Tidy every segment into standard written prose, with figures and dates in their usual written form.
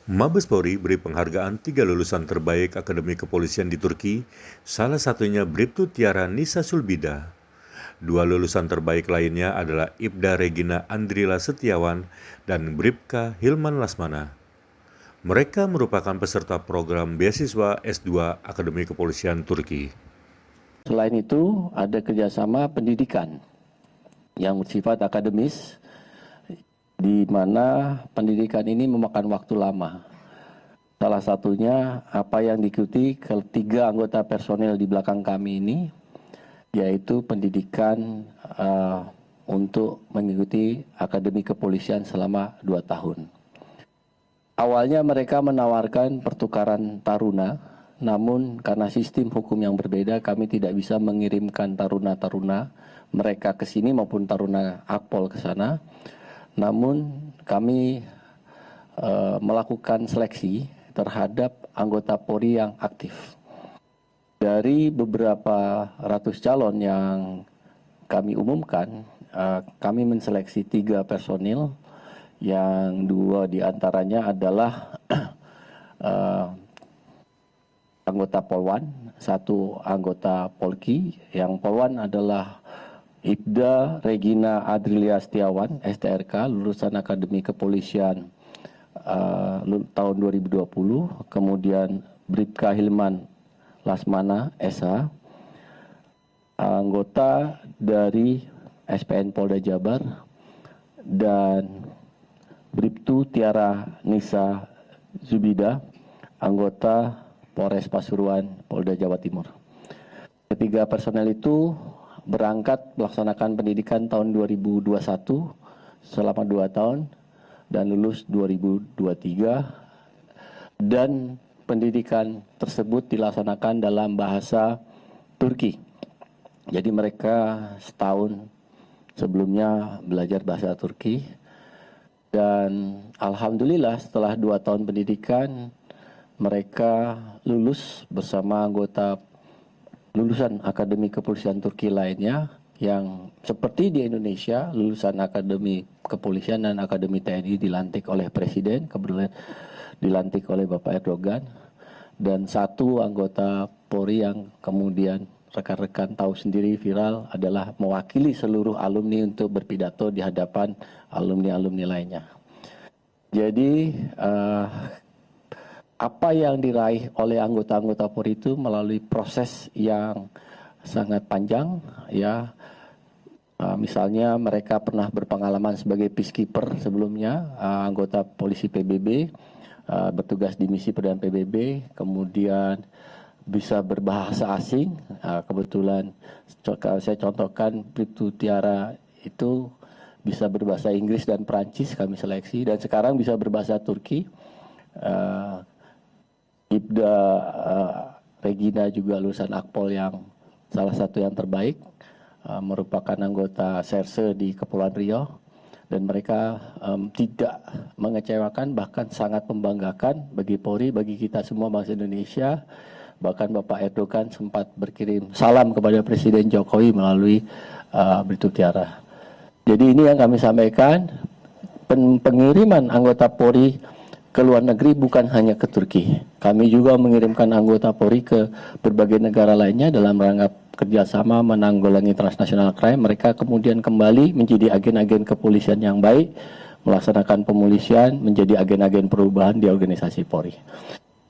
Mabes Polri beri penghargaan 3 lulusan terbaik Akademi Kepolisian di Turki, salah satunya Bribtu Tiara Nisa Sulbida. 2 lulusan terbaik lainnya adalah Ibda Regina Andrila Setiawan dan Bribka Hilman Lasmana. Mereka merupakan peserta program beasiswa S2 Akademi Kepolisian Turki. Selain itu, ada kerjasama pendidikan yang bersifat akademis, di mana pendidikan ini memakan waktu lama. Salah satunya apa yang diikuti ketiga anggota personel di belakang kami ini, yaitu pendidikan untuk mengikuti Akademi Kepolisian selama 2 tahun. Awalnya mereka menawarkan pertukaran taruna, namun karena sistem hukum yang berbeda, kami tidak bisa mengirimkan taruna-taruna mereka ke sini maupun taruna Akpol ke sana. Namun kami melakukan seleksi terhadap anggota Polri yang aktif. Dari beberapa ratus calon yang kami umumkan, kami menseleksi 3 personil, yang 2 diantaranya adalah anggota Polwan, 1 anggota Polki. Yang Polwan adalah Ibda Regina Adrilia Setiawan, STRK, lulusan Akademi Kepolisian tahun 2020. Kemudian Bribka Hilman Lasmana, SH, anggota dari SPN Polda Jabar, dan Bribtu Tiara Nisa Zubida, anggota Polres Pasuruan, Polda Jawa Timur. Ketiga personel itu berangkat melaksanakan pendidikan tahun 2021 selama 2 tahun dan lulus 2023, dan pendidikan tersebut dilaksanakan dalam bahasa Turki. Jadi mereka setahun sebelumnya belajar bahasa Turki, dan alhamdulillah setelah 2 tahun pendidikan mereka lulus bersama anggota lulusan Akademi Kepolisian Turki lainnya yang seperti di Indonesia, lulusan Akademi Kepolisian dan Akademi TNI dilantik oleh Presiden, kebetulan dilantik oleh Bapak Erdogan, dan 1 anggota Polri yang kemudian rekan-rekan tahu sendiri viral adalah mewakili seluruh alumni untuk berpidato di hadapan alumni-alumni lainnya. Jadi apa yang diraih oleh anggota-anggota Polri itu melalui proses yang sangat panjang, ya. Misalnya mereka pernah berpengalaman sebagai peacekeeper sebelumnya, anggota polisi PBB, bertugas di misi perdamaian PBB, kemudian bisa berbahasa asing. Kebetulan saya contohkan Bribtu Tiara itu bisa berbahasa Inggris dan Perancis, kami seleksi, dan sekarang bisa berbahasa Turki. Ibda Regina juga lulusan Akpol yang salah satu yang terbaik, merupakan anggota Serse di Kepulauan Riau, dan mereka tidak mengecewakan, bahkan sangat membanggakan bagi Polri, bagi kita semua bangsa Indonesia. Bahkan Bapak Erdogan sempat berkirim salam kepada Presiden Jokowi melalui Bribtu Tiara. Jadi ini yang kami sampaikan, pengiriman anggota Polri ke luar negeri bukan hanya ke Turki. Kami juga mengirimkan anggota Polri ke berbagai negara lainnya dalam rangka kerjasama menanggulangi transnational crime. Mereka kemudian kembali menjadi agen-agen kepolisian yang baik, melaksanakan pemolisian, menjadi agen-agen perubahan di organisasi Polri.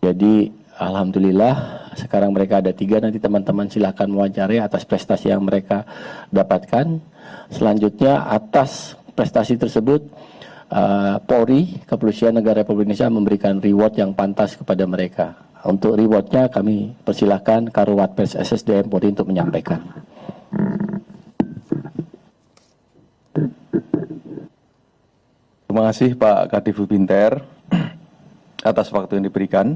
Jadi alhamdulillah sekarang mereka ada 3, nanti teman-teman silahkan mewawancari atas prestasi yang mereka dapatkan. Selanjutnya atas prestasi tersebut Polri, Kepolisian Negara Republik Indonesia memberikan reward yang pantas kepada mereka. Untuk rewardnya kami persilahkan Karuat Pers SSDM Polri untuk menyampaikan. Terima kasih Pak Kadif Binter atas waktu yang diberikan.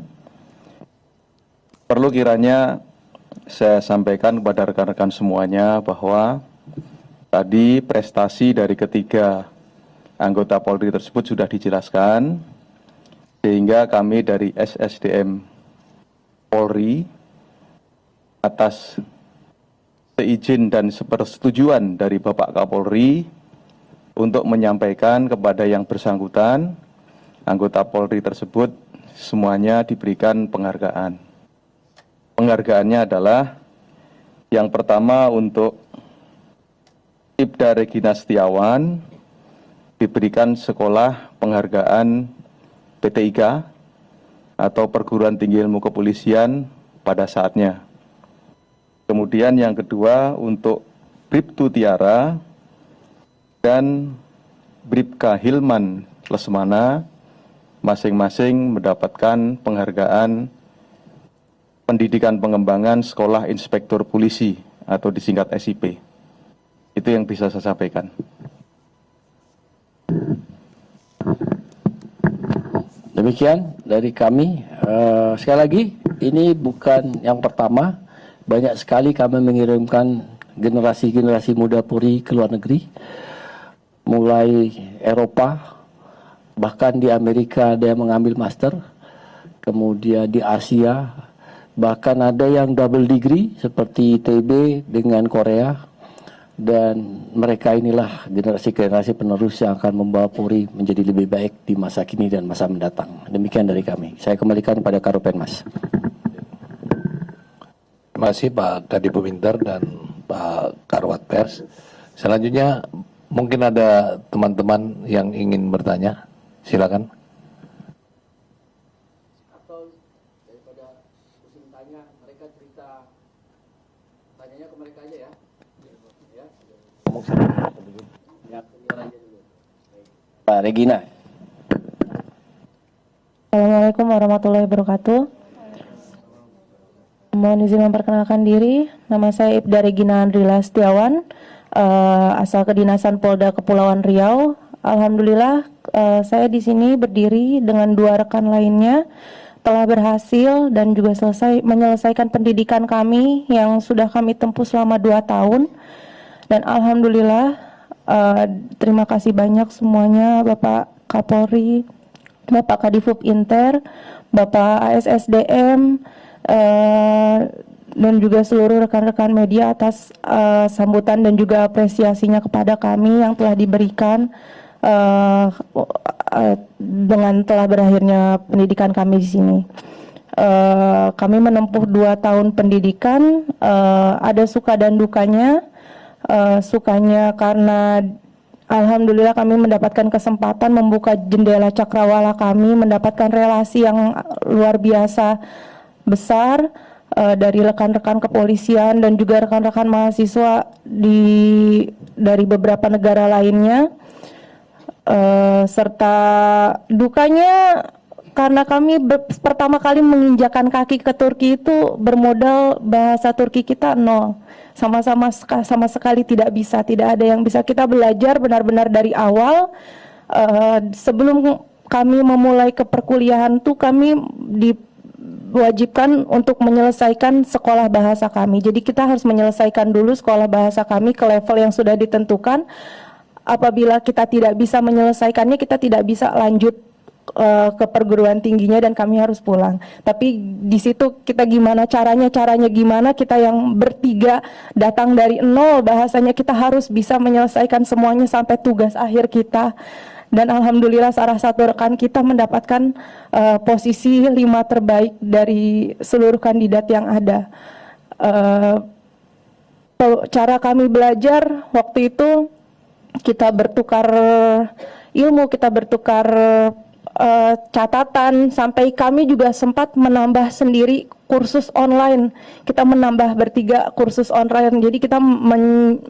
Perlu kiranya saya sampaikan kepada rekan-rekan semuanya bahwa tadi prestasi dari ketiga anggota Polri tersebut sudah dijelaskan, sehingga kami dari SSDM Polri atas seizin dan sepersetujuan dari Bapak Kapolri untuk menyampaikan kepada yang bersangkutan, anggota Polri tersebut semuanya diberikan penghargaan. Penghargaannya adalah yang pertama untuk Ibda Regina Setiawan diberikan sekolah penghargaan PT3 atau Perguruan Tinggi Ilmu Kepolisian pada saatnya. Kemudian yang kedua untuk Bribtu Tiara dan Bribka Hilman Lesmana masing-masing mendapatkan penghargaan Pendidikan Pengembangan Sekolah Inspektur Polisi atau disingkat SIP. Itu yang bisa saya sampaikan. Demikian dari kami. Sekali lagi, ini bukan yang pertama. Banyak sekali kami mengirimkan generasi-generasi muda Polri ke luar negeri. Mulai Eropa, bahkan di Amerika ada yang mengambil master. Kemudian di Asia, bahkan ada yang double degree seperti ITB dengan Korea. Dan mereka inilah generasi-generasi penerus yang akan membawa Polri menjadi lebih baik di masa kini dan masa mendatang. Demikian dari kami. Saya kembalikan kepada Karopenmas. Terima kasih Pak Kadif Binter dan Pak Karwat Pers. Selanjutnya mungkin ada teman-teman yang ingin bertanya. Silakan. Atau daripada pusing tanya, mereka cerita, tanyanya ke mereka aja ya. Pak Regina. Assalamualaikum warahmatullahi wabarakatuh. Mohon izin memperkenalkan diri. Nama saya Ibda Regina Andrila Setiawan, asal Kedinasan Polda Kepulauan Riau. Alhamdulillah, saya di sini berdiri dengan 2 rekan lainnya telah berhasil dan juga menyelesaikan pendidikan kami yang sudah kami tempuh selama 2 tahun. Dan alhamdulillah, terima kasih banyak semuanya, Bapak Kapolri, Bapak Kadifub Inter, Bapak ASSDM, dan juga seluruh rekan-rekan media atas sambutan dan juga apresiasinya kepada kami yang telah diberikan dengan telah berakhirnya pendidikan kami di sini. Kami menempuh 2 tahun pendidikan, ada suka dan dukanya. Sukanya karena alhamdulillah kami mendapatkan kesempatan membuka jendela cakrawala kami, mendapatkan relasi yang luar biasa besar dari rekan-rekan kepolisian dan juga rekan-rekan mahasiswa dari beberapa negara lainnya. Serta dukanya karena kami pertama kali menginjakan kaki ke Turki itu bermodal bahasa Turki kita nol. Sama sekali tidak bisa, tidak ada yang bisa. Kita belajar benar-benar dari awal. Sebelum kami memulai ke perkuliahan tuh kami diwajibkan untuk menyelesaikan sekolah bahasa kami. Jadi kita harus menyelesaikan dulu sekolah bahasa kami ke level yang sudah ditentukan. Apabila kita tidak bisa menyelesaikannya, kita tidak bisa lanjut ke perguruan tingginya dan kami harus pulang. Tapi di situ kita caranya gimana, kita yang bertiga datang dari nol, bahasanya kita harus bisa menyelesaikan semuanya sampai tugas akhir kita. Dan alhamdulillah salah satu rekan kita mendapatkan posisi 5 terbaik dari seluruh kandidat yang ada. Cara kami belajar waktu itu kita bertukar ilmu, kita bertukar catatan, sampai kami juga sempat menambah sendiri kursus online. Kita menambah bertiga kursus online. Jadi kita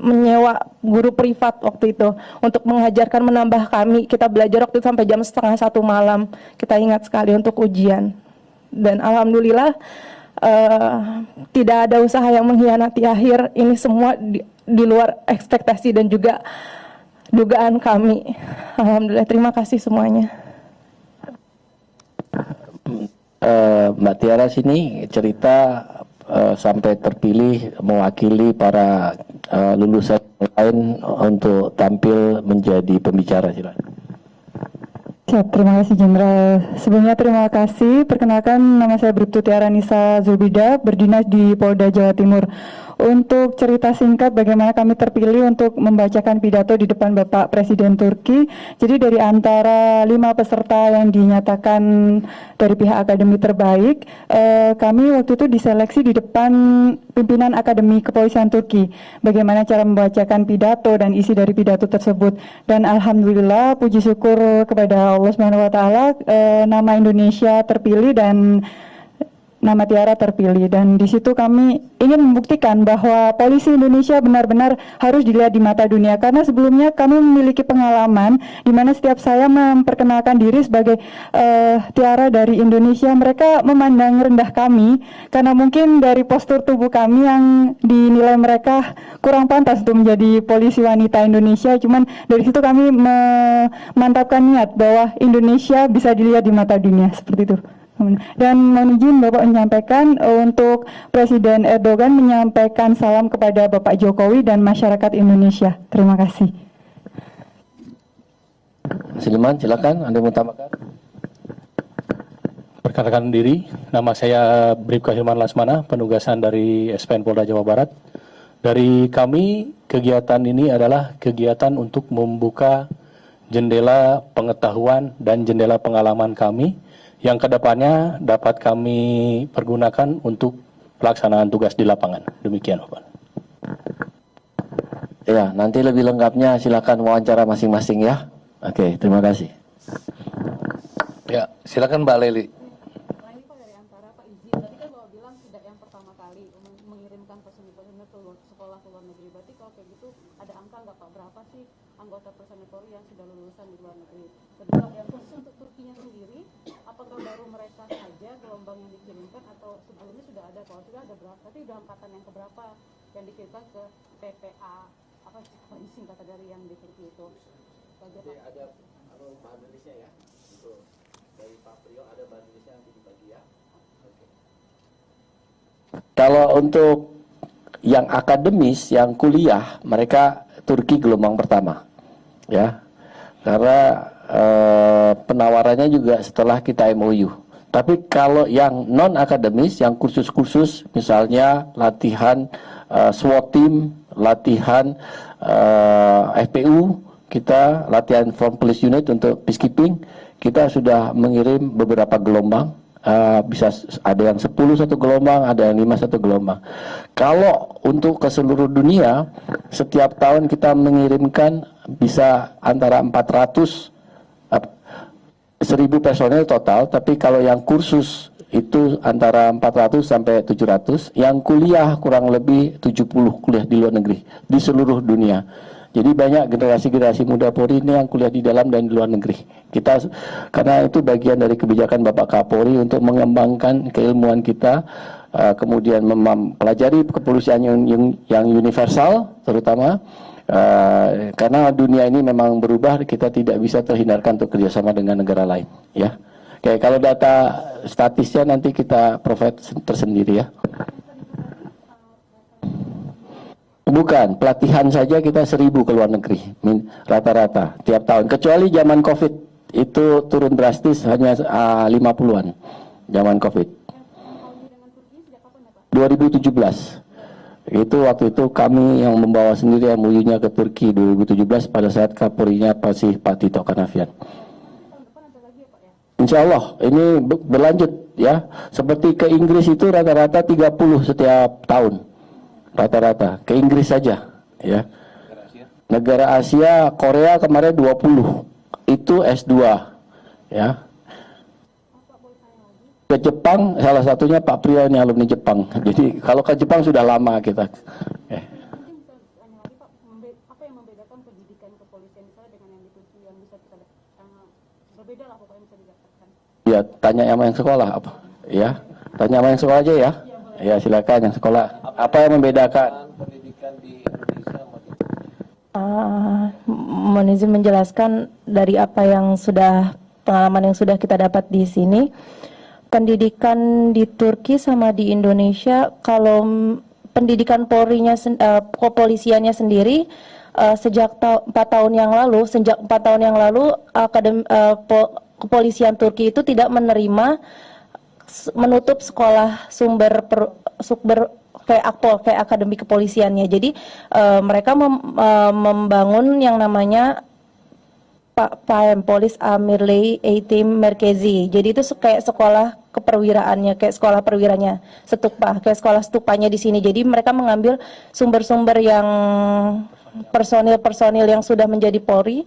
menyewa guru privat waktu itu untuk mengajarkan, menambah kami. Kita belajar waktu itu sampai jam 12:30 malam. Kita ingat sekali untuk ujian. Dan alhamdulillah tidak ada usaha yang mengkhianati akhir. Ini semua di luar ekspektasi dan juga dugaan kami. Alhamdulillah, terima kasih semuanya. Mbak Tiara sini cerita sampai terpilih mewakili para lulusan lain untuk tampil menjadi pembicara. Silakan. Siap, terima kasih Jenderal. Sebelumnya terima kasih. Perkenalkan, nama saya Bribtu Tiara Nisa Zulbida, berdinas di Polda Jawa Timur. untuk cerita singkat bagaimana kami terpilih untuk membacakan pidato di depan Bapak Presiden Turki. Jadi dari antara 5 peserta yang dinyatakan dari pihak akademi terbaik, kami waktu itu diseleksi di depan pimpinan Akademi Kepolisian Turki. Bagaimana cara membacakan pidato dan isi dari pidato tersebut. Dan alhamdulillah puji syukur kepada Allah SWT, nama Indonesia terpilih dan nama Tiara terpilih, dan di situ kami ingin membuktikan bahwa polisi Indonesia benar-benar harus dilihat di mata dunia, karena sebelumnya kami memiliki pengalaman di mana setiap saya memperkenalkan diri sebagai Tiara dari Indonesia, mereka memandang rendah kami karena mungkin dari postur tubuh kami yang dinilai mereka kurang pantas untuk menjadi polisi wanita Indonesia. Cuman dari situ kami memantapkan niat bahwa Indonesia bisa dilihat di mata dunia, seperti itu. Dan mohon izin Bapak menyampaikan untuk Presiden Erdogan menyampaikan salam kepada Bapak Jokowi dan masyarakat Indonesia. Terima kasih. Silman, silakan Anda mengutamakan. Perkenalkan diri, nama saya Bribka Hilman Lasmana, penugasan dari SPN Polda Jawa Barat. Dari kami, kegiatan ini adalah kegiatan untuk membuka jendela pengetahuan dan jendela pengalaman kami yang kedepannya dapat kami pergunakan untuk pelaksanaan tugas di lapangan. Demikian, Bapak. Ya, nanti lebih lengkapnya silakan wawancara masing-masing ya. Oke, terima kasih. Ya, silakan Mbak Leli. Ini Pak dari antara Pak izin, tadi kan Bapak bilang tidak yang pertama kali mengirimkan personil-personil ke sekolah ke luar negeri. Berarti kalau kayak gitu ada angka nggak Pak, berapa sih anggota personil Polri yang sudah lulusan di luar negeri? Kedua, yang khusus untuk Turkinya sendiri, apakah baru mereka saja gelombang yang dikirimkan atau sebelumnya sudah ada? Kalau sudah ada berapa? Tapi udah angkatan yang keberapa yang dikirimkan ke PPA? Apa sih singkatan dari yang di Turki itu? Saja, Pak. Ada bahan tulisnya ya. Itu dari Pak Priyo ada bahan tulisnya nanti dibagi ya. Oke. Kalau untuk yang akademis, yang kuliah, mereka Turki gelombang pertama, ya. Karena penawarannya juga setelah kita MOU. Tapi kalau yang non akademis, yang kursus-kursus, misalnya latihan SWAT team, latihan FPU, kita latihan Form Police Unit untuk peacekeeping, kita sudah mengirim beberapa gelombang. Bisa ada yang 10 satu gelombang, ada yang 5 satu gelombang. Kalau untuk ke seluruh dunia, setiap tahun kita mengirimkan bisa antara 400 1000 personel total, tapi kalau yang kursus itu antara 400 sampai 700, yang kuliah kurang lebih 70 kuliah di luar negeri, di seluruh dunia. Jadi banyak generasi-generasi muda Polri ini yang kuliah di dalam dan di luar negeri. Kita, karena itu bagian dari kebijakan Bapak Kapolri untuk mengembangkan keilmuan kita, kemudian mempelajari kepolisian yang universal, terutama karena dunia ini memang berubah, kita tidak bisa terhindarkan untuk kerjasama dengan negara lain, ya. Oke, kalau data statisnya nanti kita provide tersendiri ya. Bukan, pelatihan saja kita 1000 ke luar negeri, rata-rata tiap tahun. Kecuali zaman COVID itu turun drastis, hanya 50-an zaman COVID. 2017. Itu waktu itu kami yang membawa sendiri MOU-nya ke Turki 2017 pada saat Kapolrinya masih Pak Tito Karnavian. Insya Allah ini berlanjut ya. Seperti ke Inggris itu rata-rata 30 setiap tahun. Rata-rata ke Inggris saja ya. Negara Asia, Korea kemarin 20. Itu S2 ya. Ke Jepang, salah satunya Pak Priyo ini alumni Jepang. Jadi kalau ke Jepang sudah lama kita. Apa yang membedakan pendidikan kepolisian misalnya dengan yang di Turki yang bisa kita berbeda lah pokoknya bisa didapatkan? Ya, tanya sama yang sekolah apa? Ya, tanya sama yang sekolah aja ya. Ya, silakan yang sekolah. Apa yang membedakan pendidikan di Indonesia? Mohon izin menjelaskan dari apa yang sudah pengalaman yang sudah kita dapat di sini. Pendidikan di Turki sama di Indonesia, kalau pendidikan Polri-nya kepolisiannya sendiri sejak 4 tahun yang lalu, kepolisian Turki itu tidak menerima menutup sekolah kayak Akpol, kayak Akademi Kepolisiannya. Jadi mereka membangun yang namanya PM Polis Amirley A-Team Merkezi. Jadi itu kayak sekolah keperwiraannya, kayak sekolah perwiranya Stupa, kayak sekolah stupanya di sini. Jadi mereka mengambil sumber-sumber yang personil-personil yang sudah menjadi Polri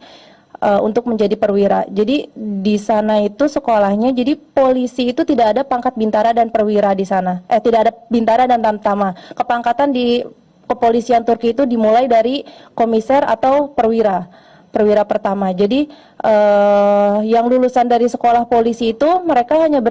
untuk menjadi perwira. Jadi di sana itu sekolahnya, jadi polisi itu tidak ada pangkat bintara dan perwira di sana. Tidak ada bintara dan tamtama. Kepangkatan di kepolisian Turki itu dimulai dari komiser atau perwira pertama. Jadi yang lulusan dari sekolah polisi itu mereka hanya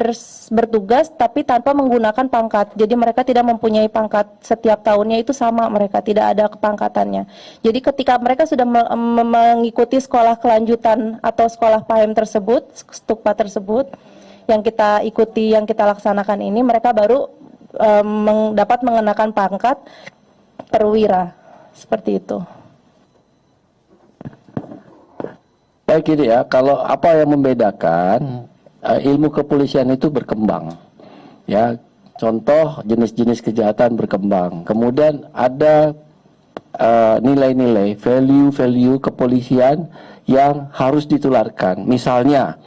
bertugas tapi tanpa menggunakan pangkat. Jadi mereka tidak mempunyai pangkat, setiap tahunnya itu sama, mereka tidak ada kepangkatannya. Jadi ketika mereka sudah mengikuti sekolah kelanjutan atau sekolah PM tersebut, stupa tersebut yang kita ikuti, yang kita laksanakan ini, mereka baru dapat mengenakan pangkat perwira. Seperti itu. Baik ini ya, kalau apa yang membedakan ilmu kepolisian itu berkembang, ya. Contoh jenis-jenis kejahatan berkembang. Kemudian ada nilai-nilai, value-value kepolisian yang harus ditularkan. Misalnya,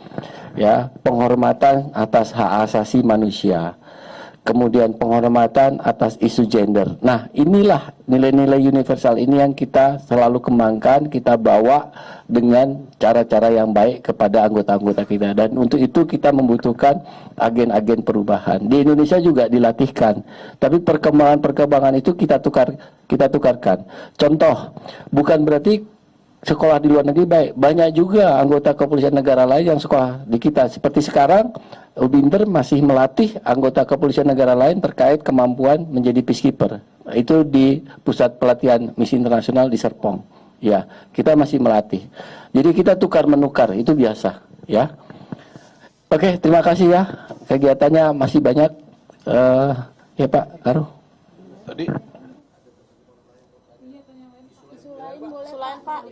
ya, penghormatan atas hak asasi manusia. Kemudian penghormatan atas isu gender. Nah, inilah nilai-nilai universal ini yang kita selalu kembangkan, kita bawa dengan cara-cara yang baik kepada anggota-anggota kita. Dan untuk itu kita membutuhkan agen-agen perubahan. Di Indonesia juga dilatihkan, tapi perkembangan-perkembangan itu kita tukarkan. Contoh, bukan berarti sekolah di luar negeri baik. Banyak juga anggota kepolisian negara lain yang sekolah di kita. Seperti sekarang, Ubinter masih melatih anggota kepolisian negara lain terkait kemampuan menjadi peacekeeper. Itu di Pusat Pelatihan Misi Internasional di Serpong. Ya, kita masih melatih. Jadi kita tukar-menukar, itu biasa. Ya. Oke, terima kasih ya. Kegiatannya masih banyak. Ya Pak Karu. Tadi Isu lain boleh Pak.